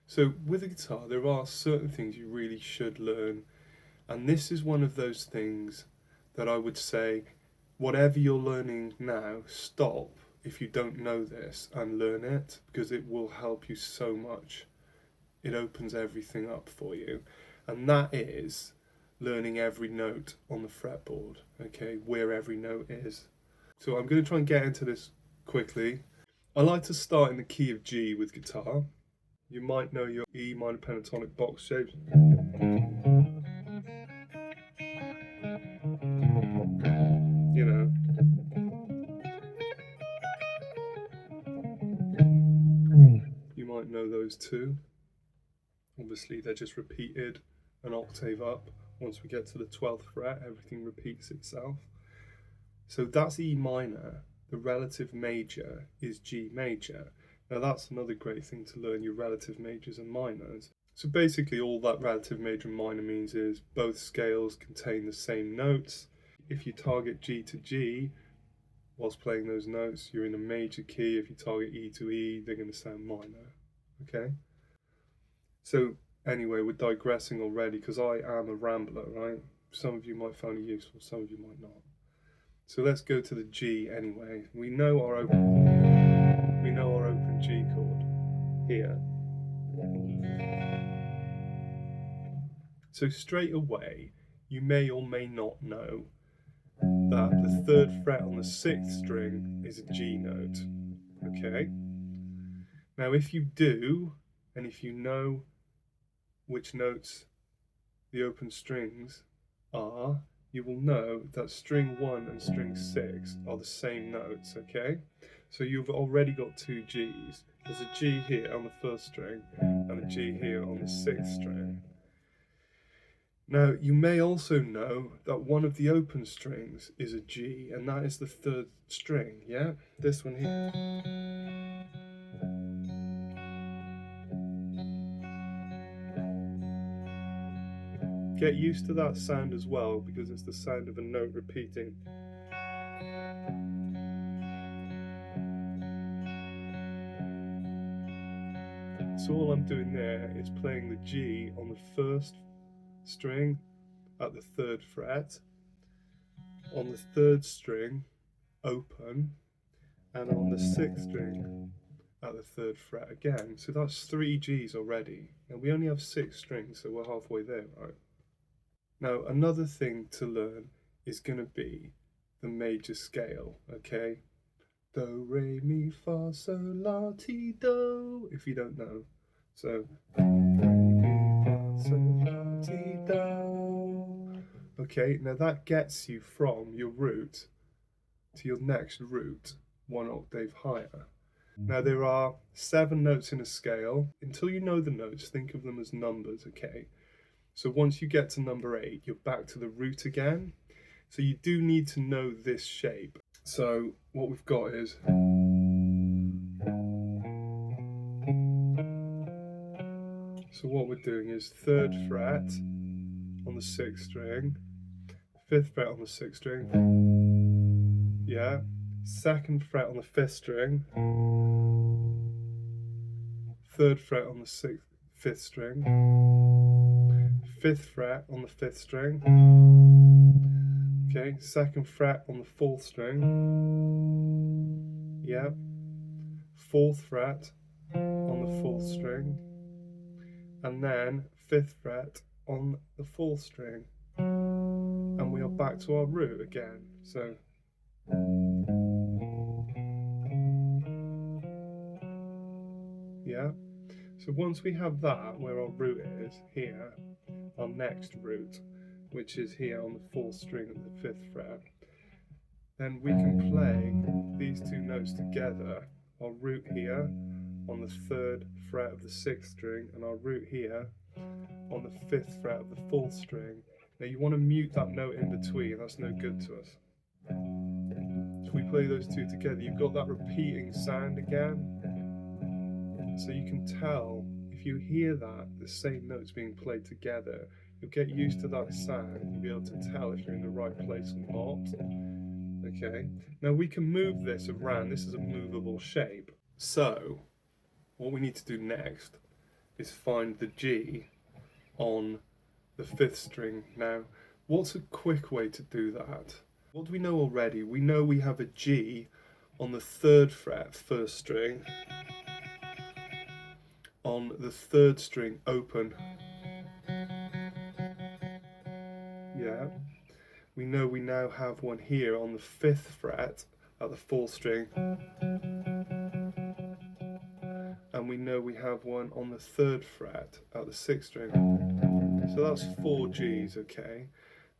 So with a guitar, there are certain things you really should learn, and this is one of those things that I would say, whatever you're learning now, stop if you don't know this and learn it, because it will help you so much. It opens everything up for you, and that is learning every note on the fretboard, okay, where every note is. So I'm going to try and get into this quickly. I like to start in the key of G with guitar. You might know your E minor pentatonic box shapes. You know. You might know those too. Obviously, they're just repeated an octave up. Once we get to the 12th fret, everything repeats itself. So that's E minor. The relative major is G major. Now that's another great thing to learn, your relative majors and minors. So basically all that relative major and minor means is both scales contain the same notes. If you target G to G whilst playing those notes, you're in a major key. If you target E to E, they're going to sound minor. Okay? So anyway, we're digressing already because I am a rambler, right? Some of you might find it useful, some of you might not. So let's go to the G anyway. We know our open G chord here. So straight away, you may or may not know that the 3rd fret on the 6th string is a G note. Okay? Now if you do, and if you know which notes the open strings are, you will know that string 1 and string 6 are the same notes, okay? So you've already got two Gs. There's a G here on the 1st string and a G here on the 6th string. Now, you may also know that one of the open strings is a G, and that is the 3rd string, yeah? This one here. Get used to that sound as well, because it's the sound of a note repeating. So all I'm doing there is playing the G on the 1st string at the 3rd fret, on the 3rd string open, and on the 6th string at the 3rd fret again. So that's 3 Gs already, and we only have 6 strings, so we're halfway there, right? Now another thing to learn is going to be the major scale, okay? Do, re, mi, fa, sol, la, ti, do, if you don't know. So, do, re, mi, fa, sol, la, ti, do. Okay, now that gets you from your root to your next root 1 octave higher. Now there are 7 notes in a scale. Until you know the notes, think of them as numbers, okay? So once you get to number 8, you're back to the root again. So you do need to know this shape. So what we've got is, so what we're doing is 3rd fret on the 6th string, 5th fret on the 6th string, yeah, 2nd fret on the 5th string, 3rd fret on the 5th string, 5th fret on the 5th string, okay, 2nd fret on the 4th string, yeah, 4th fret on the 4th string, and then 5th fret on the 4th string, and we are back to our root again. So yeah, so once we have that where our root is here, our next root, which is here on the 4th string and the 5th fret, then we can play these two notes together, our root here on the 3rd fret of the 6th string and our root here on the 5th fret of the 4th string. Now you want to mute that note in between, that's no good to us. If we play those two together, you've got that repeating sound again. So you can tell, if you hear that, the same notes being played together, you'll get used to that sound and you'll be able to tell if you're in the right place or not. Okay, now we can move this around. This is a movable shape. So what we need to do next is find the G on the 5th string. Now, what's a quick way to do that? What do we know already? We know we have a G on the 3rd fret, 1st string, on the 3rd string open. Yeah. We know we now have one here on the 5th fret at the 4th string. And we know we have one on the 3rd fret at the 6th string. So that's 4 Gs, okay?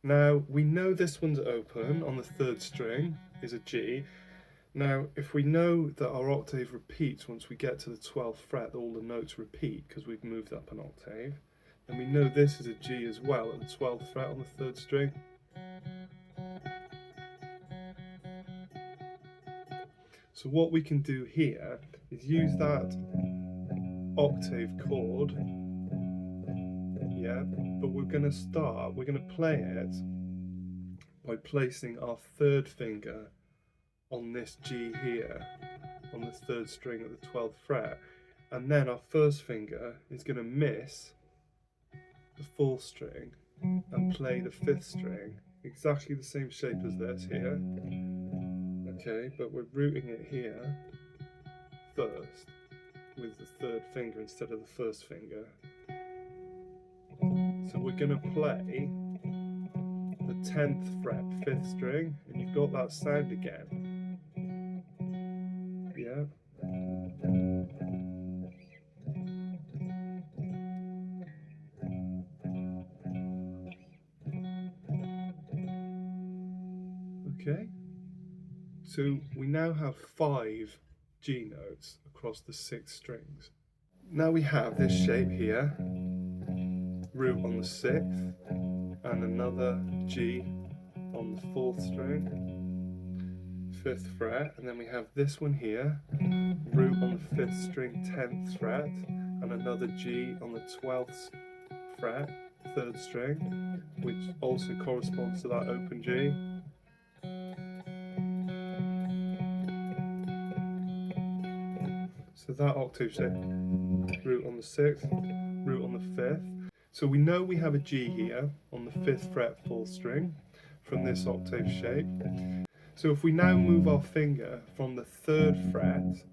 Now, we know this one's open on the 3rd string is a G. Now, if we know that our octave repeats once we get to the 12th fret, all the notes repeat because we've moved up an octave, then we know this is a G as well at the 12th fret on the 3rd string. So what we can do here is use that octave chord, yeah, but we're going to play it by placing our 3rd finger on this G here, on the 3rd string at the 12th fret, and then our 1st finger is going to miss the 4th string and play the 5th string, exactly the same shape as this here, okay, but we're rooting it here first with the 3rd finger instead of the 1st finger. So we're going to play the 10th fret, 5th string, and you've got that sound again. Yeah. Okay. So we now have 5 G notes across the 6 strings. Now we have this shape here, root on the 6th, and another G on the 4th string, 5th fret, and then we have this one here, root on the 5th string, 10th fret, and another G on the 12th fret, 3rd string, which also corresponds to that open G. So that octave shape, root on the 6th, root on the 5th. So we know we have a G here on the 5th fret, 4th string from this octave shape. So if we now move our finger from the 3rd fret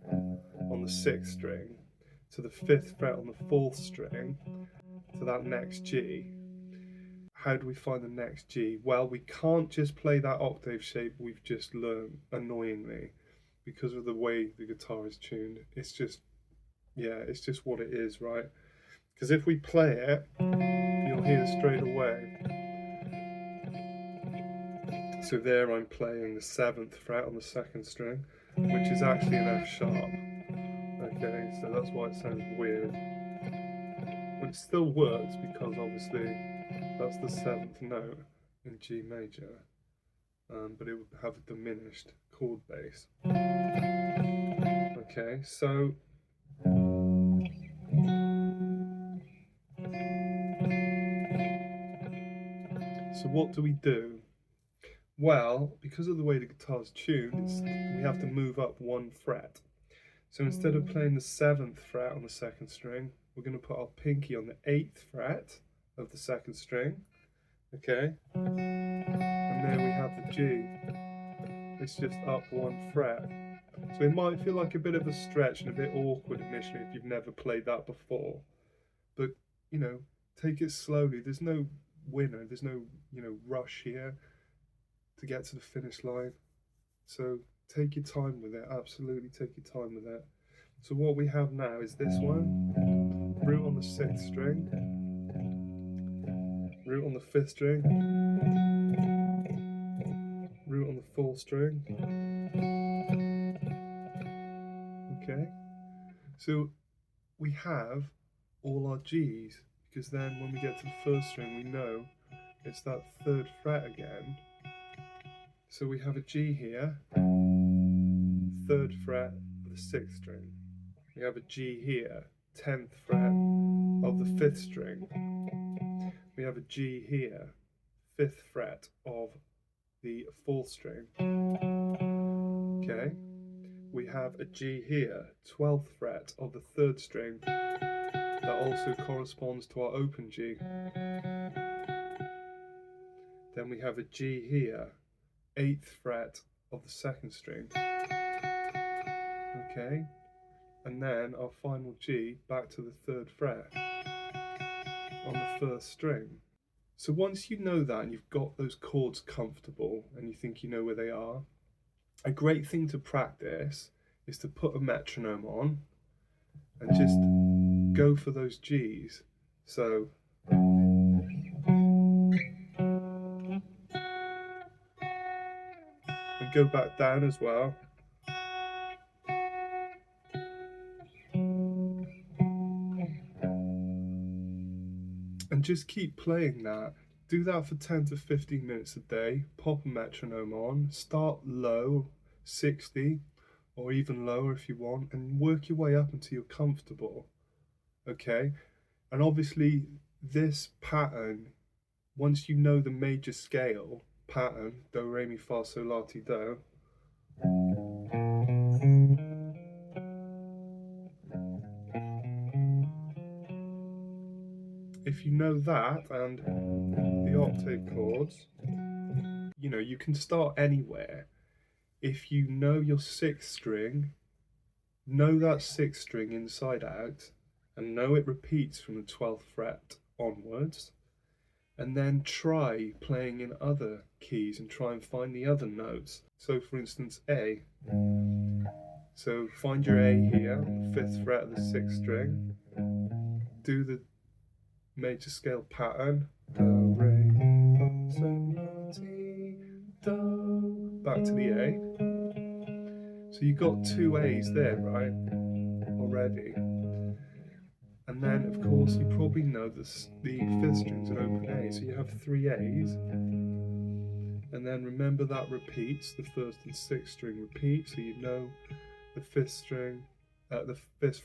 on the 6th string to the 5th fret on the 4th string to that next G, how do we find the next G? Well, we can't just play that octave shape we've just learned, annoyingly, because of the way the guitar is tuned. It's just, yeah, it's just what it is, right? Because if we play it, you'll hear straight away. So there I'm playing the 7th fret on the 2nd string, which is actually an F sharp. Okay, so that's why it sounds weird. But it still works because obviously that's the 7th note in G major, but it would have a diminished chord base. Okay, so what do we do? Well, because of the way the guitar's tuned, we have to move up 1 fret. So instead of playing the 7th fret on the 2nd string, we're going to put our pinky on the 8th fret of the 2nd string. Okay? And there we have the G. It's just up 1 fret. So it might feel like a bit of a stretch and a bit awkward initially if you've never played that before. But, you know, take it slowly. There's no winner. There's no, rush here to get to the finish line. So take your time with it. Absolutely take your time with it. So what we have now is this one, root on the 6th string, root on the 5th string, root on the 4th string. Okay, so we have all our G's, because then when we get to the 1st string, we know it's that 3rd fret again. So we have a G here, 3rd fret of the 6th string. We have a G here, 10th fret of the 5th string. We have a G here, 5th fret of the 4th string. Okay, we have a G here, 12th fret of the 3rd string. That also corresponds to our open G. Then we have a G here, 8th fret of the 2nd string. Okay, and then our final G back to the 3rd fret on the 1st string. So once you know that and you've got those chords comfortable and you think you know where they are, a great thing to practice is to put a metronome on and just go for those Gs. So and go back down as well. And just keep playing that. Do that for 10 to 15 minutes a day. Pop a metronome on, start low, 60, or even lower if you want, and work your way up until you're comfortable. Okay? And obviously this pattern, once you know the major scale pattern, do, re, mi, fa, sol, la, ti, do, if you know that and the octave chords, you know, you can start anywhere. If you know your 6th string, know that 6th string inside out, and know it repeats from the 12th fret onwards, and then try playing in other keys and try and find the other notes. So for instance, A. So find your A here on the 5th fret of the 6th string, do the major scale pattern, do, re, mi, fa, sol, la, ti, do, back to the A. So you got 2 A's there, right, already. And then, of course, you probably know the 5th string's an open A, so you have 3 A's. And then remember that repeats, the 1st and 6th string repeat, so you know the 5th string, the 5th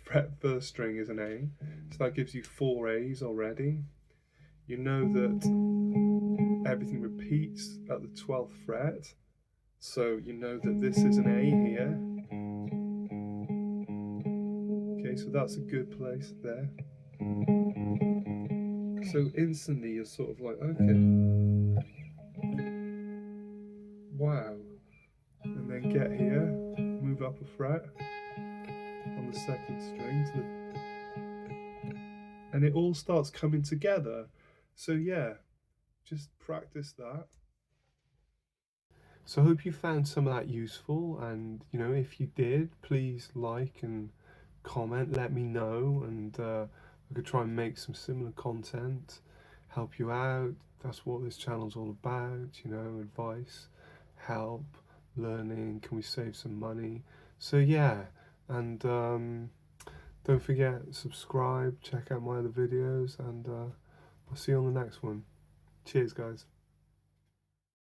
fret 1st string is an A, so that gives you 4 A's already. You know that everything repeats at the 12th fret, so you know that this is an A here. Okay, so that's a good place there. So instantly you're sort of like, okay, wow. And then get here, move up a fret on the 2nd string and it all starts coming together. So yeah, just practice that. So I hope you found some of that useful, and you know, if you did, please like and comment, let me know, and I could try and make some similar content, help you out. That's what this channel's all about, you know, advice, help, learning, can we save some money? So yeah, and don't forget, subscribe, check out my other videos, and I'll see you on the next one. Cheers guys.